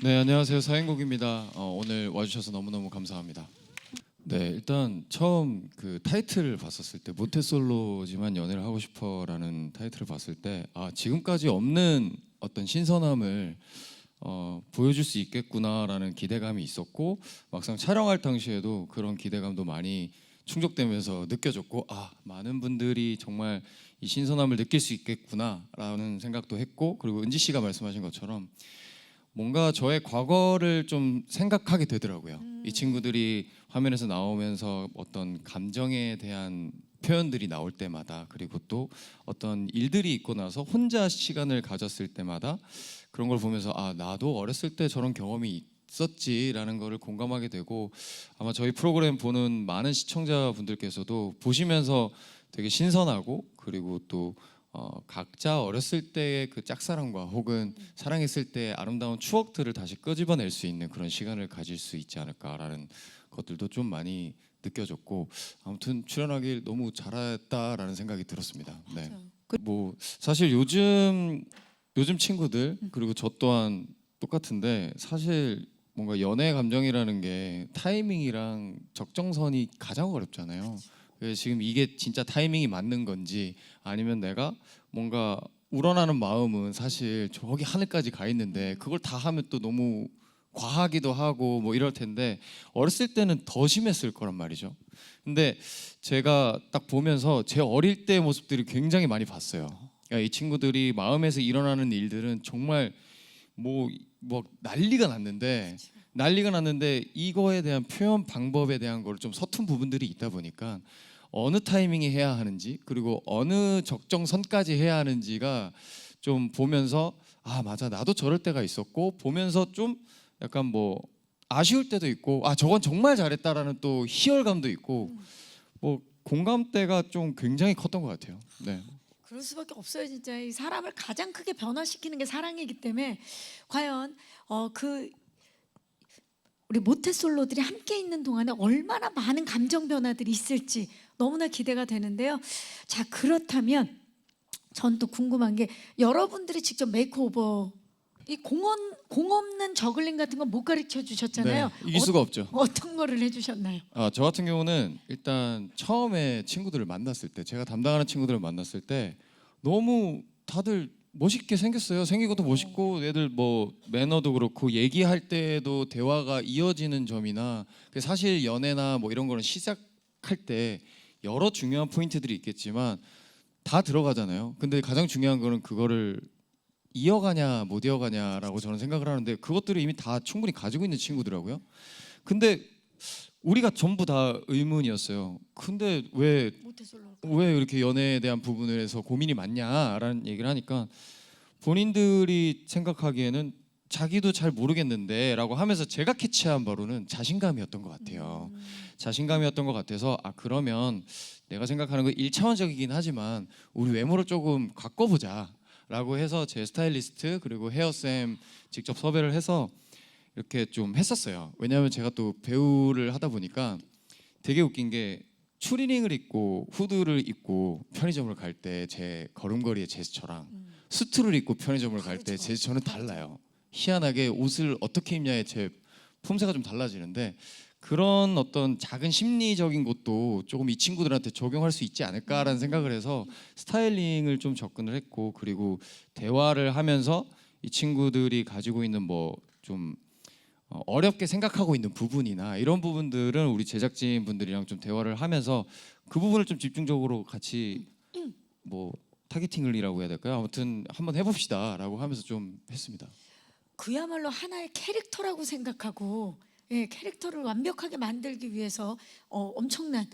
네, 안녕하세요. 서행국입니다. 오늘 와주셔서 너무너무 감사합니다. 네, 일단 처음 그 타이틀을 봤었을 때 모태솔로지만 연애를 하고 싶어라는 타이틀을 봤을 때 지금까지 없는 어떤 신선함을 보여줄 수 있겠구나라는 기대감이 있었고, 막상 촬영할 당시에도 그런 기대감도 많이 충족되면서 느껴졌고, 많은 분들이 정말 이 신선함을 느낄 수 있겠구나라는 생각도 했고, 그리고 은지 씨가 말씀하신 것처럼 뭔가 저의 과거를 좀 생각하게 되더라고요. 이 친구들이 화면에서 나오면서 어떤 감정에 대한 표현들이 나올 때마다, 그리고 또 어떤 일들이 있고 나서 혼자 시간을 가졌을 때마다 그런 걸 보면서 나도 어렸을 때 저런 경험이 있었지라는 거를 공감하게 되고, 아마 저희 프로그램 보는 많은 시청자분들께서도 보시면서 되게 신선하고, 그리고 또 각자 어렸을 때의 그 짝사랑과 혹은 사랑했을 때의 아름다운 추억들을 다시 끄집어낼 수 있는 그런 시간을 가질 수 있지 않을까라는 것들도 좀 많이 느껴졌고, 아무튼 출연하길 너무 잘했다라는 생각이 들었습니다. 네. 뭐 사실 요즘 친구들, 그리고 저 또한 똑같은데, 사실 뭔가 연애 감정이라는 게 타이밍이랑 적정선이 가장 어렵잖아요. 그래서 지금 이게 진짜 타이밍이 맞는 건지, 아니면 내가 뭔가 우러나는 마음은 사실 저기 하늘까지 가 있는데 그걸 다 하면 또 너무 과하기도 하고 뭐 이럴 텐데, 어렸을 때는 더 심했을 거란 말이죠. 근데 제가 딱 보면서 제 어릴 때 모습들이 굉장히 많이 봤어요. 그러니까 이 친구들이 마음에서 일어나는 일들은 정말 뭐 난리가 났는데 이거에 대한 표현 방법에 대한 걸 좀 서툰 부분들이 있다 보니까 어느 타이밍에 해야 하는지, 그리고 어느 적정선까지 해야 하는지가 좀 보면서 맞아, 나도 저럴 때가 있었고, 보면서 좀 약간 뭐 아쉬울 때도 있고, 저건 정말 잘했다라는 또 희열감도 있고, 뭐 공감대가 좀 굉장히 컸던 것 같아요. 네. 그럴 수밖에 없어요. 진짜 이 사람을 가장 크게 변화시키는 게 사랑이기 때문에 과연 그 우리 모태솔로들이 함께 있는 동안에 얼마나 많은 감정 변화들이 있을지 너무나 기대가 되는데요. 자, 그렇다면 전 또 궁금한 게, 여러분들이 직접 메이크오버, 이 공 없는 저글링 같은 건 못 가르쳐 주셨잖아요. 네, 이길 수가 없죠. 어떤 거를 해주셨나요? 저 같은 경우는 일단 처음에 친구들을 만났을 때, 제가 담당하는 친구들을 만났을 때 너무 다들 멋있게 생겼어요. 생긴 것도 멋있고, 애들 뭐 매너도 그렇고, 얘기할 때도 대화가 이어지는 점이나, 사실 연애나 뭐 이런 거는 시작할 때 여러 중요한 포인트들이 있겠지만 다 들어가잖아요. 근데 가장 중요한 거는 그거를 이어가냐 못 이어가냐라고 저는 생각을 하는데, 그것들을 이미 다 충분히 가지고 있는 친구더라고요. 근데 우리가 전부 다 의문이었어요. 근데 왜 모태솔로. 이렇게 연애에 대한 부분에서 고민이 많냐라는 얘기를 하니까, 본인들이 생각하기에는 자기도 잘 모르겠는데 라고 하면서 제가 캐치한 바로는 자신감이었던 것 같아요. 자신감이었던 것 같아서 그러면 내가 생각하는 건 1차원적이긴 하지만 우리 외모를 조금 바꿔보자 라고 해서 제 스타일리스트 그리고 헤어쌤 직접 섭외를 해서 이렇게 좀 했었어요. 왜냐하면 제가 또 배우를 하다 보니까 되게 웃긴 게, 추리닝을 입고 후드를 입고 편의점을 갈 때 제 걸음걸이의 제스처랑 수트를 입고 편의점을 갈 때 제스처는 달라요. 희한하게 옷을 어떻게 입냐에 제 품새가 좀 달라지는데, 그런 어떤 작은 심리적인 것도 조금 이 친구들한테 적용할 수 있지 않을까라는 생각을 해서 스타일링을 좀 접근을 했고, 그리고 대화를 하면서 이 친구들이 가지고 있는 뭐 좀 어렵게 생각하고 있는 부분이나 이런 부분들은 우리 제작진 분들이랑 좀 대화를 하면서 그 부분을 좀 집중적으로 같이 뭐 타겟팅을이라고 해야 될까요? 아무튼 한번 해봅시다라고 하면서 좀 했습니다. 그야말로 하나의 캐릭터라고 생각하고, 캐릭터를 완벽하게 만들기 위해서 엄청난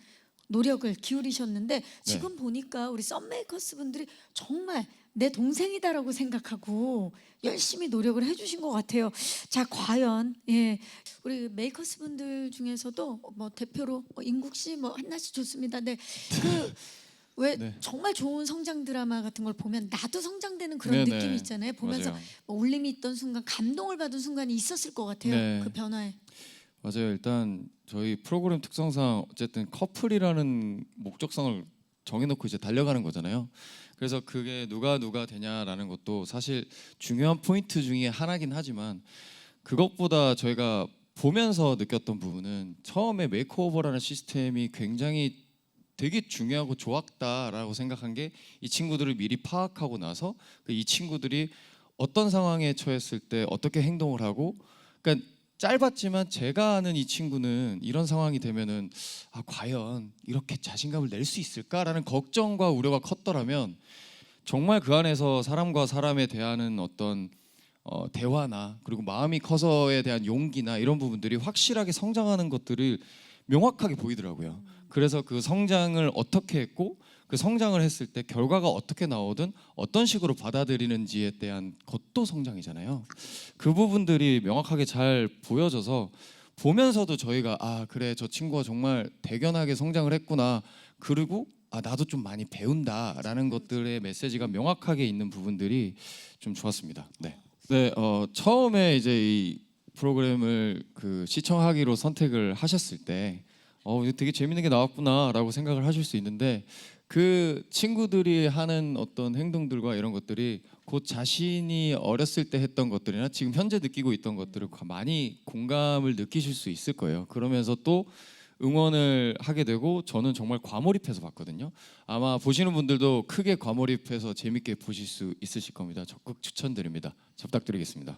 노력을 기울이셨는데, 네. 지금 보니까 우리 썸메이커스 분들이 정말 내 동생이다라고 생각하고 열심히 노력을 해주신 것 같아요. 자, 과연 우리 메이커스 분들 중에서도 뭐 대표로 인국 씨, 뭐 한나 씨 좋습니다. 네, 그 왜 네. 정말 좋은 성장 드라마 같은 걸 보면 나도 성장되는 그런 네네. 느낌이 있잖아요. 보면서 맞아요. 뭐 울림이 있던 순간, 감동을 받은 순간이 있었을 것 같아요. 네. 그 변화에. 맞아요. 일단 저희 프로그램 특성상 어쨌든 커플이라는 목적성을 정해놓고 이제 달려가는 거잖아요. 그래서 그게 누가 되냐라는 것도 사실 중요한 포인트 중에 하나긴 하지만, 그것보다 저희가 보면서 느꼈던 부분은 처음에 메이크오버라는 시스템이 굉장히 되게 중요하고 좋았다라고 생각한 게 이 친구들을 미리 파악하고 나서 이 친구들이 어떤 상황에 처했을 때 어떻게 행동을 하고, 그러니까 짧았지만 제가 아는 이 친구는 이런 상황이 되면은 과연 이렇게 자신감을 낼 수 있을까라는 걱정과 우려가 컸더라면 정말 그 안에서 사람과 사람에 대하는 어떤 대화나 그리고 마음이 커서에 대한 용기나 이런 부분들이 확실하게 성장하는 것들을 명확하게 보이더라고요. 그래서 그 성장을 어떻게 했고 그 성장을 했을 때 결과가 어떻게 나오든 어떤 식으로 받아들이는지에 대한 것도 성장이잖아요. 그 부분들이 명확하게 잘 보여져서 보면서도 저희가 그래 저 친구가 정말 대견하게 성장을 했구나, 그리고 나도 좀 많이 배운다라는 것들의 메시지가 명확하게 있는 부분들이 좀 좋았습니다. 네. 네, 처음에 이제 이 프로그램을 그 시청하기로 선택을 하셨을 때 이거 되게 재밌는 게 나왔구나라고 생각을 하실 수 있는데, 그 친구들이 하는 어떤 행동들과 이런 것들이 곧 자신이 어렸을 때 했던 것들이나 지금 현재 느끼고 있던 것들을 많이 공감을 느끼실 수 있을 거예요. 그러면서 또 응원을 하게 되고 저는 정말 과몰입해서 봤거든요. 아마 보시는 분들도 크게 과몰입해서 재밌게 보실 수 있으실 겁니다. 적극 추천드립니다. 잘 부탁드리겠습니다.